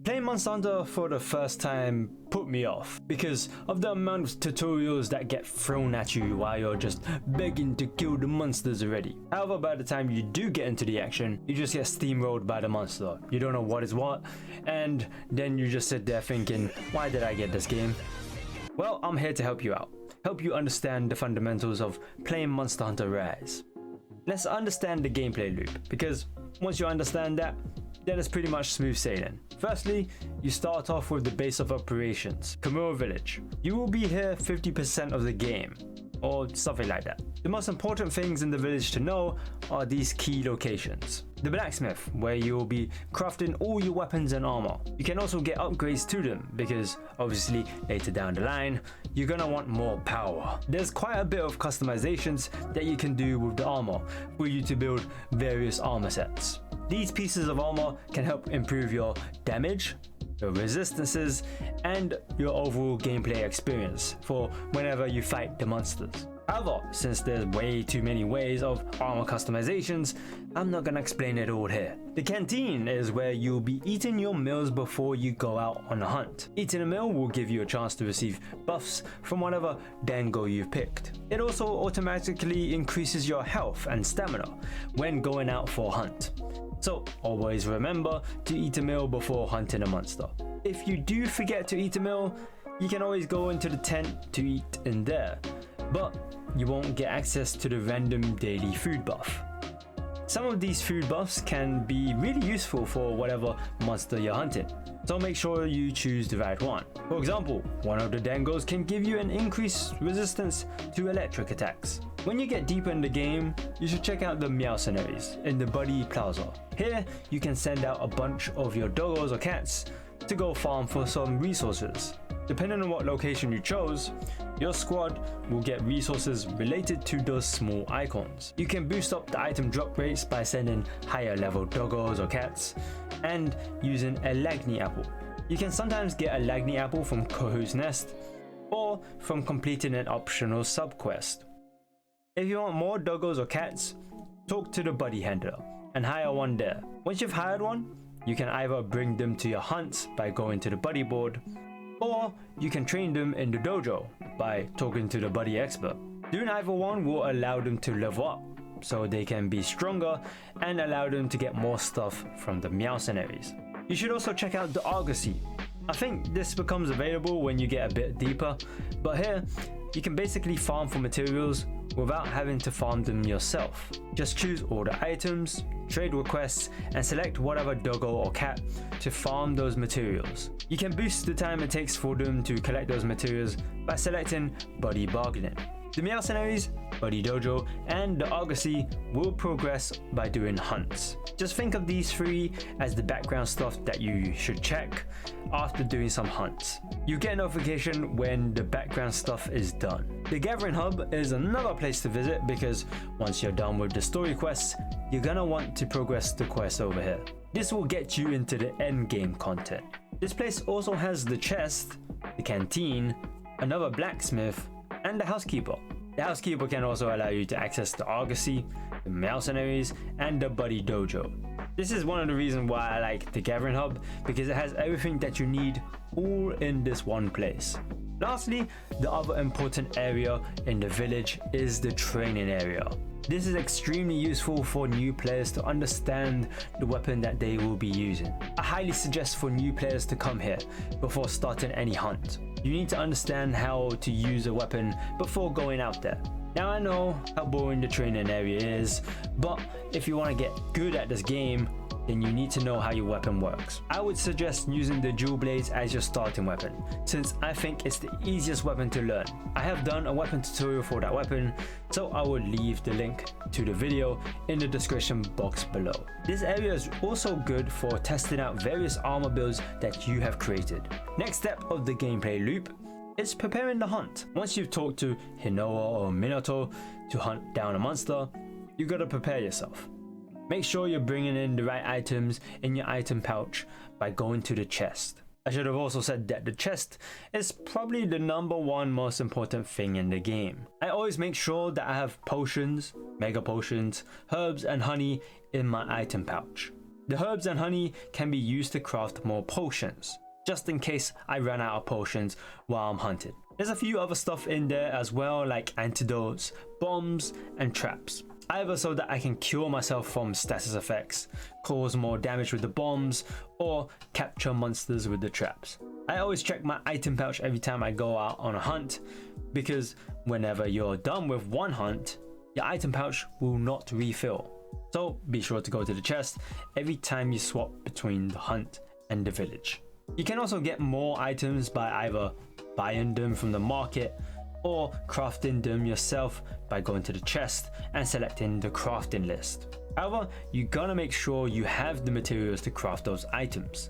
Playing Monster Hunter for the first time put me off because of the amount of tutorials that get thrown at you while you're just begging to kill the monsters already. However, by the time you do get into the action, you just get steamrolled by the monster. You don't know what is what, and then you just sit there thinking, why did I get this game? Well, I'm here to help you out. Help you understand the fundamentals of playing Monster Hunter Rise. Let's understand the gameplay loop, because once you understand that, then it's pretty much smooth sailing. Firstly, you start off with the base of operations, Kamura Village. You will be here 50% of the game, or something like that. The most important things in the village to know are these key locations. The blacksmith, where you will be crafting all your weapons and armor. You can also get upgrades to them, because obviously later down the line, you're gonna want more power. There's quite a bit of customizations that you can do with the armor for you to build various armor sets. These pieces of armor can help improve your damage, your resistances, and your overall gameplay experience for whenever you fight the monsters. However, since there's way too many ways of armor customizations, I'm not gonna explain it all here. The canteen is where you'll be eating your meals before you go out on a hunt. Eating a meal will give you a chance to receive buffs from whatever dango you've picked. It also automatically increases your health and stamina when going out for a hunt. So always remember to eat a meal before hunting a monster. If you do forget to eat a meal, you can always go into the tent to eat in there, but you won't get access to the random daily food buff. Some of these food buffs can be really useful for whatever monster you're hunting, so make sure you choose the right one. For example, one of the dangos can give you an increased resistance to electric attacks. When you get deeper in the game, you should check out the Meowcenaries in the Buddy Plaza. Here, you can send out a bunch of your doggos or cats to go farm for some resources. Depending on what location you chose, your squad will get resources related to those small icons. You can boost up the item drop rates by sending higher level doggos or cats and using a Lagni apple. You can sometimes get a Lagni apple from Kohu's Nest or from completing an optional sub-quest. If you want more doggos or cats, talk to the buddy handler and hire one there. Once you've hired one, you can either bring them to your hunts by going to the buddy board, or you can train them in the dojo by talking to the buddy expert. Doing either one will allow them to level up so they can be stronger and allow them to get more stuff from the Meowcenaries. You should also check out the Argosy. I think this becomes available when you get a bit deeper, but here you can basically farm for materials without having to farm them yourself. Just choose all the items, trade requests, and select whatever doggo or cat to farm those materials. You can boost the time it takes for them to collect those materials by selecting Buddy Bargaining. The Meowcenaries, Buddy Dojo, and the Argosy will progress by doing hunts. Just think of these three as the background stuff that you should check after doing some hunts. You get a notification when the background stuff is done. The Gathering Hub is another place to visit because once you're done with the story quests, you're gonna want to progress the quest over here. This will get you into the end game content. This place also has the chest, the canteen, another blacksmith, and the housekeeper. The housekeeper can also allow you to access the Argosy, the Meowcenaries, and the Buddy Dojo. This is one of the reasons why I like the Gathering Hub, because it has everything that you need all in this one place. Lastly, the other important area in the village is the training area. This is extremely useful for new players to understand the weapon that they will be using. I highly suggest for new players to come here before starting any hunt. You need to understand how to use a weapon before going out there. Now I know how boring the training area is, but if you want to get good at this game, then you need to know how your weapon works. I would suggest using the Dual Blades as your starting weapon, since I think it's the easiest weapon to learn. I have done a weapon tutorial for that weapon, so I will leave the link to the video in the description box below. This area is also good for testing out various armor builds that you have created. Next step of the gameplay loop is preparing the hunt. Once you've talked to Hinoa or Minato to hunt down a monster, you gotta prepare yourself. Make sure you're bringing in the right items in your item pouch by going to the chest. I should have also said that the chest is probably the #1 most important thing in the game. I always make sure that I have potions, mega potions, herbs and honey in my item pouch. The herbs and honey can be used to craft more potions, just in case I run out of potions while I'm hunting. There's a few other stuff in there as well, like antidotes, bombs, and traps. Either so that I can cure myself from status effects, cause more damage with the bombs, or capture monsters with the traps. I always check my item pouch every time I go out on a hunt, because whenever you're done with one hunt, your item pouch will not refill. So be sure to go to the chest every time you swap between the hunt and the village. You can also get more items by either buying them from the market or crafting them yourself by going to the chest and selecting the crafting list. However, you gotta make sure you have the materials to craft those items.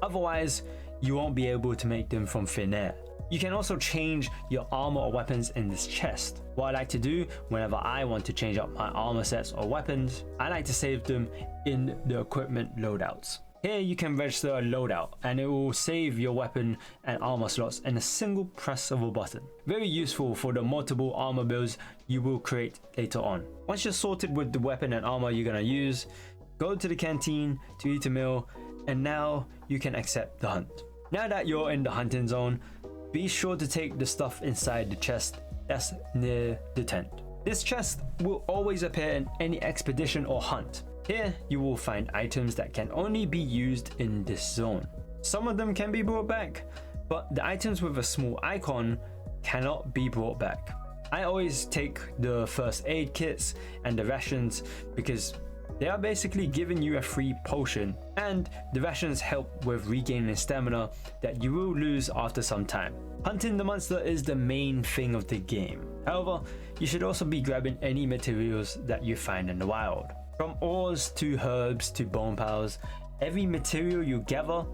Otherwise, you won't be able to make them from thin air. You can also change your armor or weapons in this chest. What I like to do whenever I want to change up my armor sets or weapons, I like to save them in the equipment loadouts. Here you can register a loadout and it will save your weapon and armor slots in a single press of a button. Very useful for the multiple armor builds you will create later on. Once you're sorted with the weapon and armor you're gonna use, go to the canteen to eat a meal, and now you can accept the hunt. Now that you're in the hunting zone, be sure to take the stuff inside the chest that's near the tent. This chest will always appear in any expedition or hunt. Here you will find items that can only be used in this zone. Some of them can be brought back, but the items with a small icon cannot be brought back. I always take the first aid kits and the rations because they are basically giving you a free potion, and the rations help with regaining stamina that you will lose after some time. Hunting the monster is the main thing of the game. However, you should also be grabbing any materials that you find in the wild. From ores to herbs to bone piles, every material you gather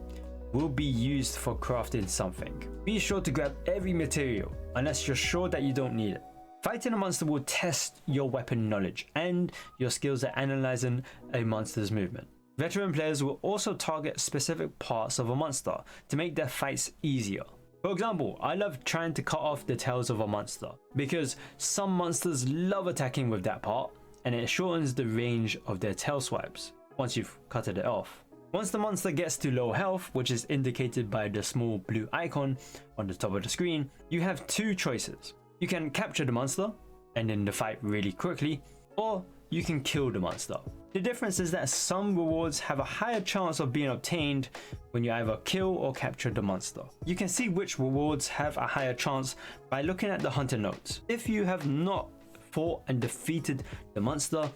will be used for crafting something. Be sure to grab every material unless you're sure that you don't need it. Fighting a monster will test your weapon knowledge and your skills at analyzing a monster's movement. Veteran players will also target specific parts of a monster to make their fights easier. For example, I love trying to cut off the tails of a monster because some monsters love attacking with that part, and it shortens the range of their tail swipes once you've cut it off. Once the monster gets to low health, which is indicated by the small blue icon on the top of the screen, you have two choices. You can capture the monster and end the fight really quickly, or you can kill the monster. The difference is that some rewards have a higher chance of being obtained when you either kill or capture the monster. You can see which rewards have a higher chance by looking at the hunter notes. If you have not fought and defeated the monster,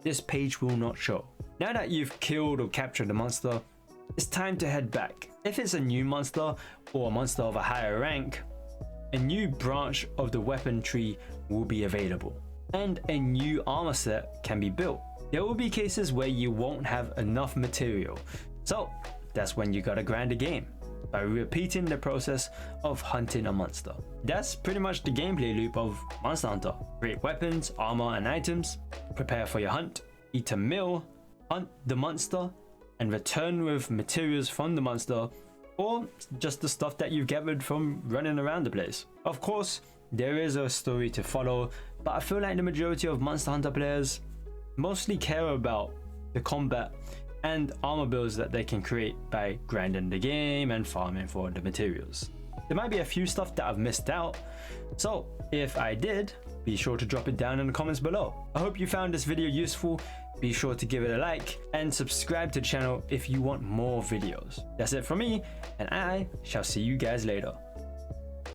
this page will not show. Now that you've killed or captured the monster, it's time to head back. If it's a new monster or a monster of a higher rank, a new branch of the weapon tree will be available, and a new armor set can be built. There will be cases where you won't have enough material, so that's when you gotta grind the game by repeating the process of hunting a monster. That's pretty much the gameplay loop of Monster Hunter. Create weapons, armor, and items, prepare for your hunt, eat a meal, hunt the monster, and return with materials from the monster, or just the stuff that you've gathered from running around the place. Of course, there is a story to follow, but I feel like the majority of Monster Hunter players mostly care about the combat and armor builds that they can create by grinding the game and farming for the materials. There might be a few stuff that I've missed out, so if I did, be sure to drop it down in the comments below. I hope you found this video useful. Be sure to give it a like and subscribe to the channel if you want more videos. That's it from me, and I shall see you guys later.